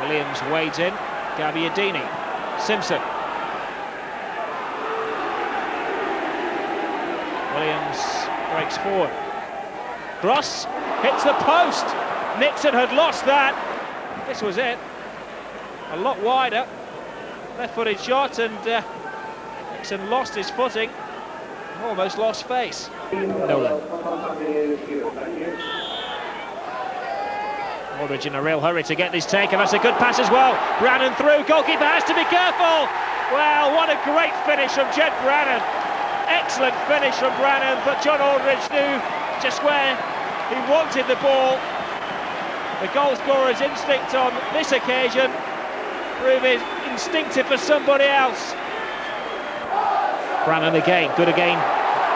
Williams wades in. Gabbiadini. Simpson. Williams breaks forward. Cross hits the post. Nixon had lost that. This was it. A lot wider. Left-footed shot, and Nixon lost his footing. Almost lost face. Nolan. Aldridge in a real hurry to get this taken. That's a good pass as well. Brannan through. Goalkeeper has to be careful. Well, what a great finish from Jed Brannan. Excellent finish from Brannan, but John Aldridge knew just where he wanted the ball. The goal scorer's instinct on this occasion proving instinctive for somebody else. Brannan again, good again.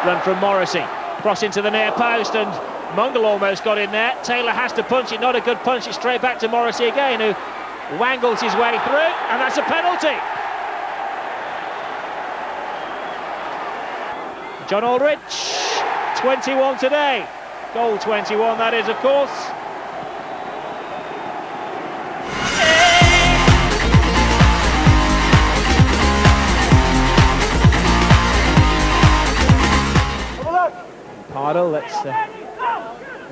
Run from Morrissey. Cross into the near post, and Mungle almost got in there. Taylor has to punch it, not a good punch. It's straight back to Morrissey again, who wangles his way through, and that's a penalty. John Aldridge, 21 today. Goal 21, that is, of course. Pardo lets the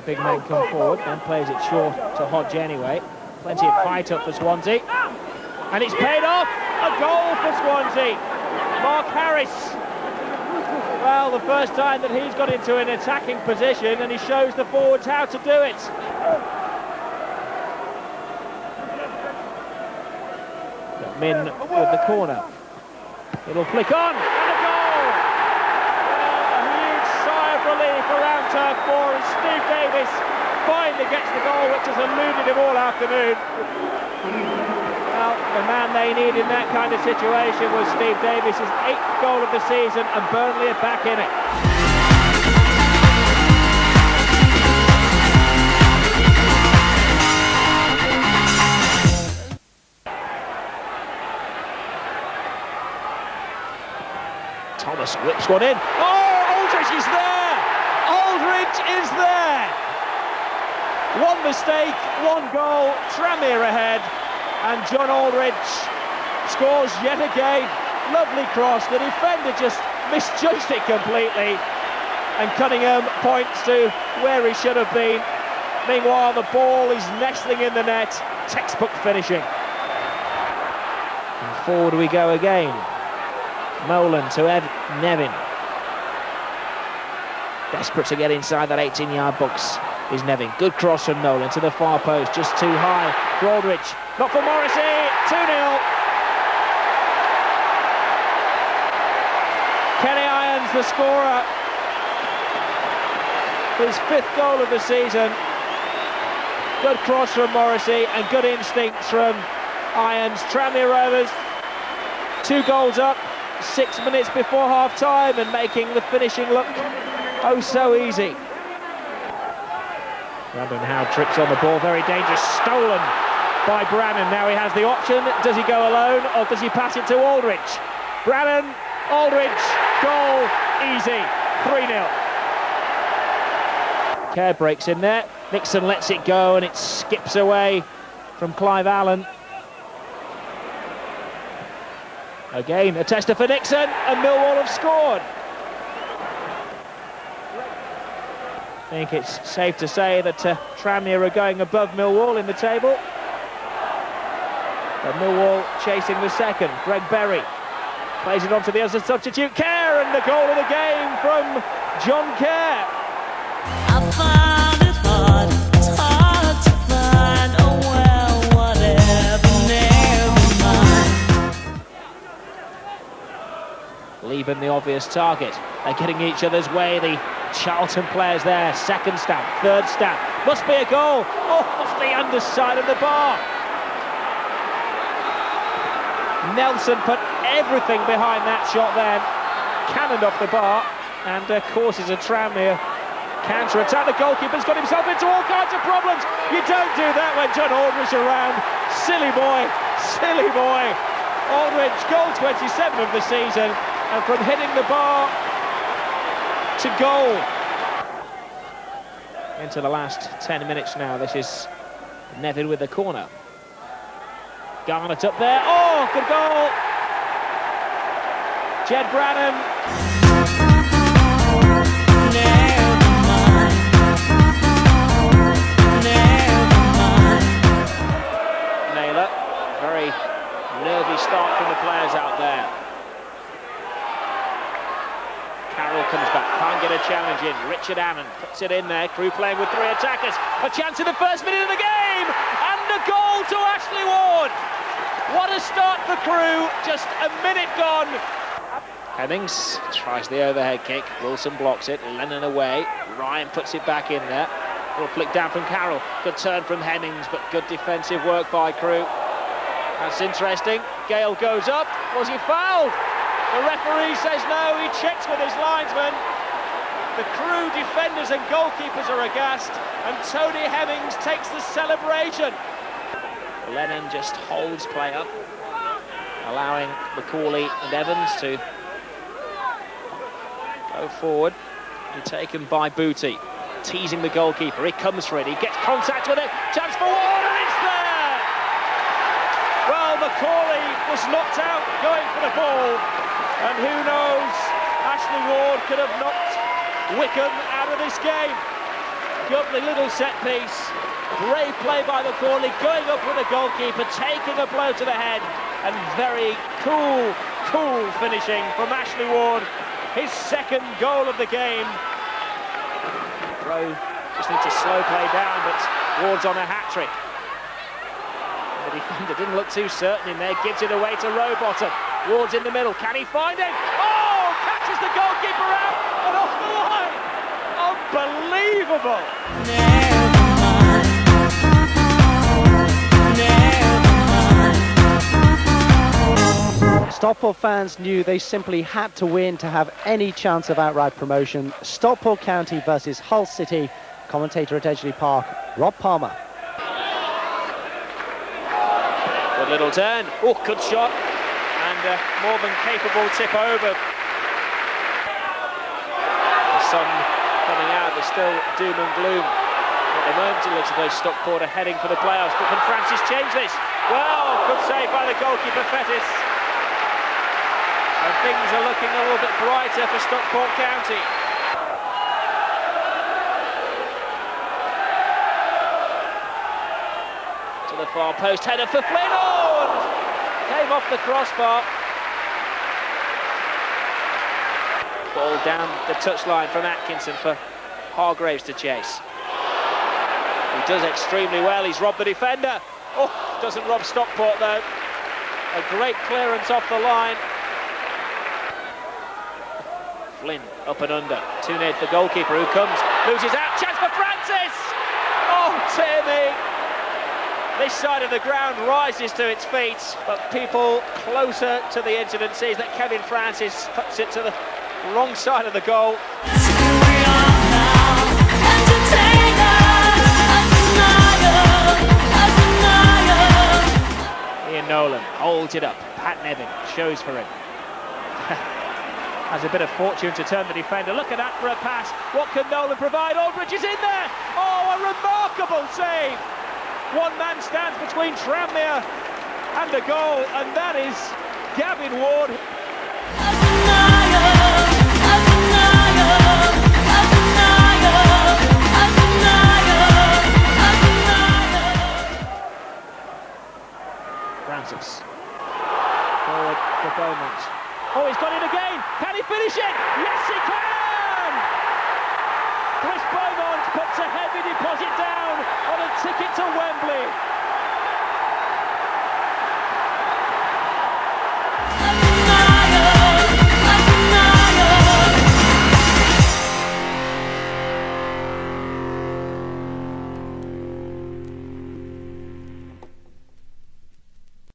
big man come forward, then plays it short to Hodge anyway. Plenty of fight up for Swansea. And it's paid off! A goal for Swansea! Mark Harris. Well, the first time that he's got into an attacking position, and he shows the forwards how to do it. Min with the corner. It'll flick on, and a goal! Well, a huge sigh of relief around turf 4, and Steve Davis finally gets the goal, which has eluded him all afternoon. Well, the man they need in that kind of situation was Steve Davis, his 8th goal of the season, and Burnley are back in it. Squad in. Oh, Aldridge is there! Aldridge is there! One mistake, one goal, Tranmere ahead, and John Aldridge scores yet again. Lovely cross, the defender just misjudged it completely, and Cunningham points to where he should have been. Meanwhile, the ball is nestling in the net, textbook finishing. And forward we go again. Nolan to Nevin. Desperate to get inside that 18-yard box is Nevin. Good cross from Nolan to the far post, just too high for Aldridge. Not for Morrissey, 2-0. Kenny Irons, the scorer. His 5th goal of the season. Good cross from Morrissey and good instincts from Irons. Tranmere Rovers 2 goals up 6 minutes before half-time and making the finishing look oh so easy. Brandon Howe trips on the ball, very dangerous, stolen by Brannan. Now he has the option, does he go alone or does he pass it to Aldridge? Brannan, Aldridge, goal, easy, 3-0. Kerr breaks in there, Nixon lets it go and it skips away from Clive Allen. Again, a tester for Nixon, and Millwall have scored. I think it's safe to say that Tranmere are going above Millwall in the table. But Millwall chasing the second. Greg Berry plays it on to the other substitute, Kerr, and the goal of the game from John Kerr. I find it hard, it's hard to find, oh well, whatever, never mind. Leaving the obvious target. They're getting each other's way, the Charlton players there. Second stamp, third stamp. Must be a goal. Oh, off the underside of the bar. Nelson put everything behind that shot then. Cannoned off the bar and causes a Tranmere counter-attack. The goalkeeper's got himself into all kinds of problems. You don't do that when John Aldridge around. Silly boy, silly boy. Aldridge, goal 27 of the season, and from hitting the bar to goal. Into the last 10 minutes now. This is Nevin with the corner. Garnett up there. Oh, good goal. Jed Branham. Naylor, very nervy start from the players out there. Carroll comes back, can't get a challenge in. Richard Annan puts it in there. Crew playing with 3 attackers. A chance in the first minute of the game, and a goal to Ashley Ward. What a start for Crew, just a minute gone. Hemmings tries the overhead kick, Wilson blocks it, Lennon away, Ryan puts it back in there. Little flick down from Carroll, good turn from Hemmings, but good defensive work by Crew. That's interesting, Gale goes up, was he fouled? The referee says no, he checks with his linesman. The Crew defenders and goalkeepers are aghast, and Tony Hemmings takes the celebration. Lennon just holds play up, allowing McCauley and Evans to go forward. And taken by Booty, teasing the goalkeeper. He comes for it, he gets contact with it, chance for Ward, and it's there! Well, McCauley was knocked out going for the ball, and who knows, Ashley Ward could have knocked Wickham out of this game. Lovely little set piece. Brave play by McCauley, going up with the goalkeeper, taking a blow to the head, and very cool finishing from Ashley Ward. His second goal of the game. Rowe just needs to slow play down, but Ward's on a hat-trick. The defender didn't look too certain in there, gives it away to Rowbottom. Ward's in the middle, can he find it? Oh, catches the goalkeeper out and off the line. Unbelievable. Stockport fans knew they simply had to win to have any chance of outright promotion. Stockport County versus Hull City. Commentator at Edgeley Park, Rob Palmer. Good little turn. Oh, good shot. And more than capable tip over. sun coming out, there's still doom and gloom. At the moment, it looks as though Stockport are heading for the playoffs. But can Francis change this? Well, good save by the goalkeeper, Fettis. And things are looking a little bit brighter for Stockport County. To the far post, header for Flynn. Oh, and came off the crossbar. Ball down the touchline from Atkinson for Hargraves to chase. He does extremely well, he's robbed the defender. Oh, doesn't rob Stockport though. A great clearance off the line. Flynn up and under, too near to the goalkeeper who comes, loses out, chance for Francis! Oh, Tierney! This side of the ground rises to its feet, but people closer to the incident sees that Kevin Francis puts it to the wrong side of the goal. Ian Nolan holds it up. Pat Nevin shows for him. Has a bit of fortune to turn the defender. Look at that for a pass. What can Nolan provide? Aldridge is in there. Oh, a remarkable save. One man stands between Tranmere and the goal, and that is Gavin Ward. Francis forward for Beaumont. Oh, he's got it again. Can he finish it? Yes, he can! Chris Beaumont puts a heavy deposit down on a ticket to Wembley.